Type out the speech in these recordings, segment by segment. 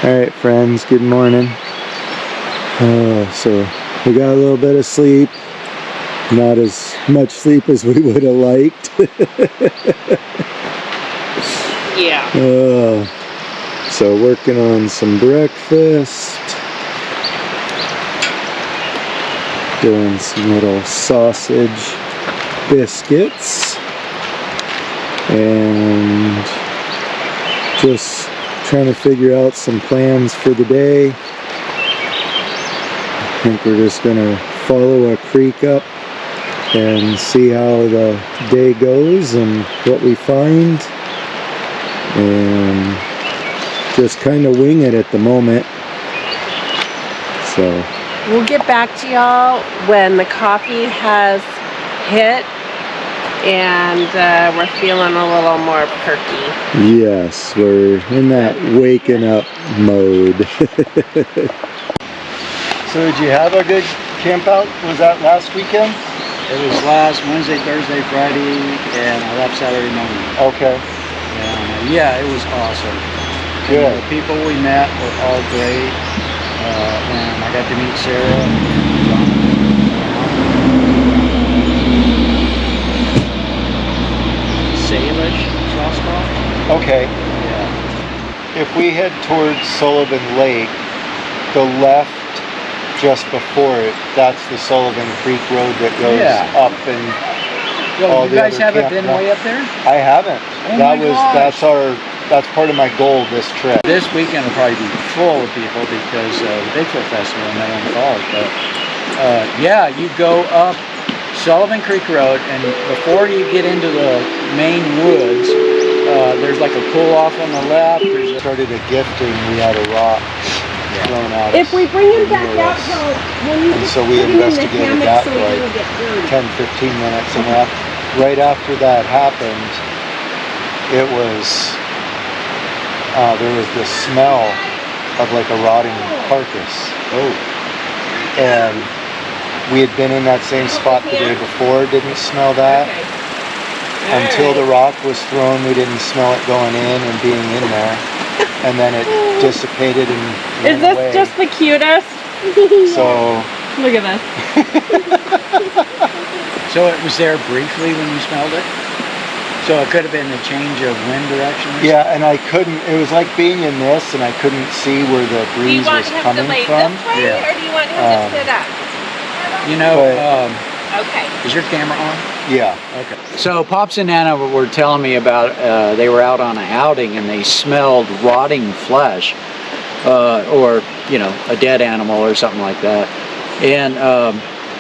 Alright friends, good morning. So we got a little bit of sleep. Not as much sleep as we would have liked. Yeah. So working on some breakfast. Doing some little sausage biscuits. And just trying to figure out some plans for the day. I think we're just going to follow a creek up and see how the day goes and what we find, and just kind of wing it at the moment. So we'll get back to y'all when the coffee has hit and we're feeling a little more perky. Yes, we're in that waking up mode. So did you have a good camp out? Was that last weekend? It was last Wednesday, Thursday, Friday, and I left Saturday morning. Okay. And yeah, it was awesome. Good. And the people we met were all great. And I got to meet Sarah and Jonathan. Salish Sasquatch. Okay. Yeah. If we head towards Sullivan Lake, the left just before it, that's the Sullivan Creek Road that goes up and all you the guys other haven't been way up there? I haven't. Oh that's part of my goal this trip. This weekend will probably be full of people because of the Bigfoot Festival in Meetup Falls. But yeah, you go up Sullivan Creek Road, and before you get into the main woods, there's like a pull off on the left. We started a gifting. We had a rock thrown out. If we bring him back out, and so we investigated that for like 10-15 minutes, and right after that happened, it was there was this smell of like a rotting carcass. Oh. And we had been in that same spot the day before, didn't smell that. Until the rock was thrown, we didn't smell it going in and being in there. And then it dissipated and went away. Is this just the cutest? So look at this. So it was there briefly when you smelled it? So it could have been a change of wind direction? Yeah, and I couldn't, it was like being in this and I couldn't see where the breeze was coming from. Do you want him to lay this way, or do you want him to sit up? You know, okay. Is your camera on? Yeah. Okay. So Pops and Nana were telling me about, they were out on an outing and they smelled rotting flesh, or, you know, a dead animal or something like that. And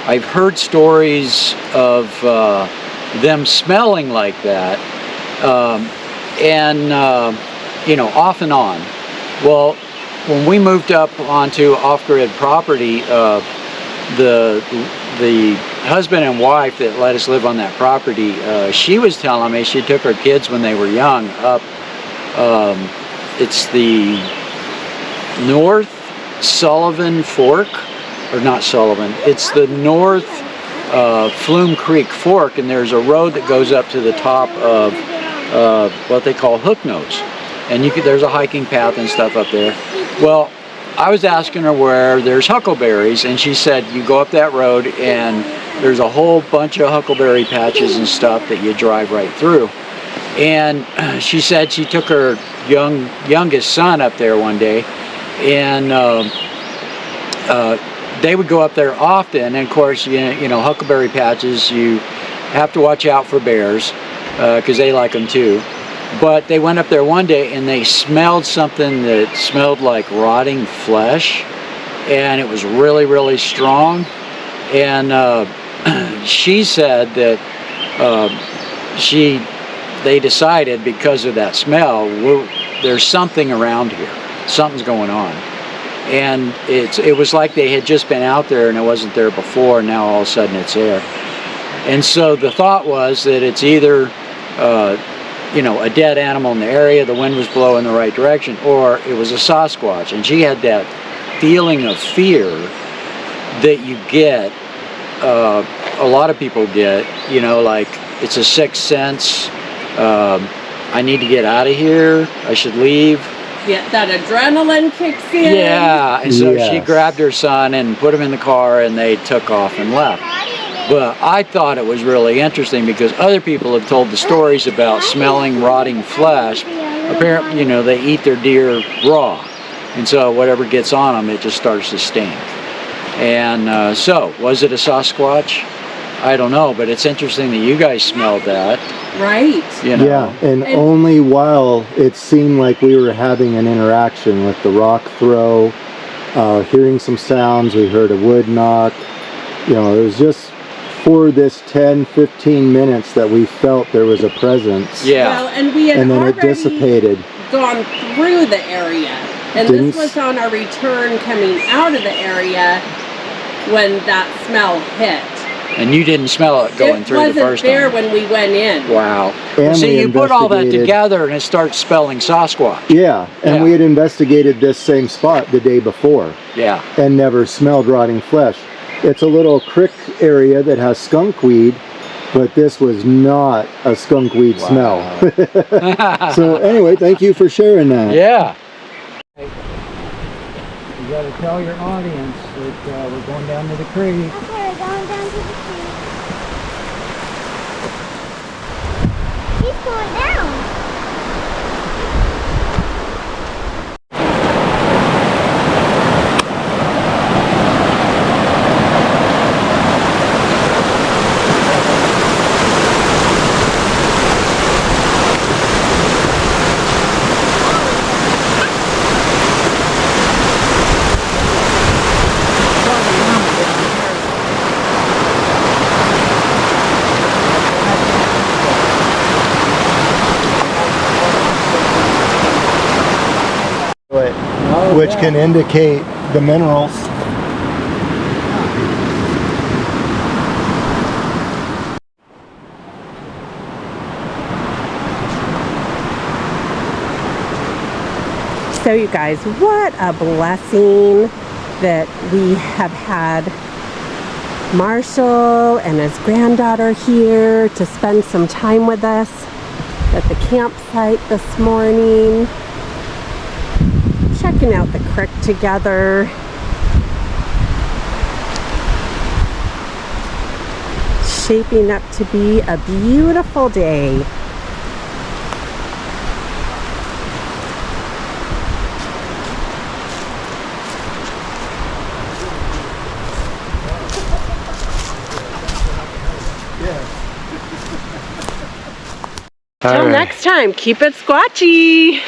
I've heard stories of them smelling like that, you know, off and on. Well, when we moved up onto off-grid property, the husband and wife that let us live on that property, she was telling me she took her kids when they were young up, it's the North Sullivan Fork, or not Sullivan, it's the North Flume Creek Fork, and there's a road that goes up to the top of what they call Hook Nose, and there's a hiking path and stuff up there. Well, I was asking her where there's huckleberries, and she said you go up that road and there's a whole bunch of huckleberry patches and stuff that you drive right through. And she said she took her youngest son up there one day, and they would go up there often. And of course, you know, huckleberry patches, you have to watch out for bears because they like them too. But they went up there one day and they smelled something that smelled like rotting flesh, and it was really, really strong. And she said that they decided because of that smell, there's something around here, something's going on. And it was like they had just been out there and it wasn't there before, and now all of a sudden it's there. And so the thought was that it's either you know, a dead animal in the area, the wind was blowing in the right direction, or it was a Sasquatch. And she had that feeling of fear that you get, a lot of people get, you know, like it's a sixth sense, I need to get out of here, I should leave. that adrenaline kicks in. Yeah, and so she Yes. grabbed her son and put him in the car, and they took off and left. But I thought it was really interesting because other people have told the stories about smelling rotting flesh. Apparently, you know, they eat their deer raw, and so whatever gets on them, it just starts to stink. And so, was it a Sasquatch? I don't know, but it's interesting that you guys smelled that. Right. You know? Yeah, and only while it seemed like we were having an interaction with the rock throw, hearing some sounds, we heard a wood knock. You know, it was just for this 10-15 minutes that we felt there was a presence. Yeah. Well, and we had And then it already dissipated. gone through the area. And this was on our return coming out of the area when that smell hit. And you didn't smell it going through the first time. It wasn't there when we went in. Wow. And See, we you put all that investigated- together and it starts spelling Sasquatch. Yeah, and Yeah. we had investigated this same spot the day before Yeah. and never smelled rotting flesh. It's a little creek area that has skunkweed, but this was not a skunkweed smell. So anyway, thank you for sharing that. Yeah. You got to tell your audience that we're going down to the creek. Okay, we're going down to the creek. He's going down. Which can indicate the minerals. So you guys, what a blessing that we have had Marshall and his granddaughter here to spend some time with us at the campsite this morning, checking out the creek together. Shaping up to be a beautiful day. Till next time, keep it squatchy.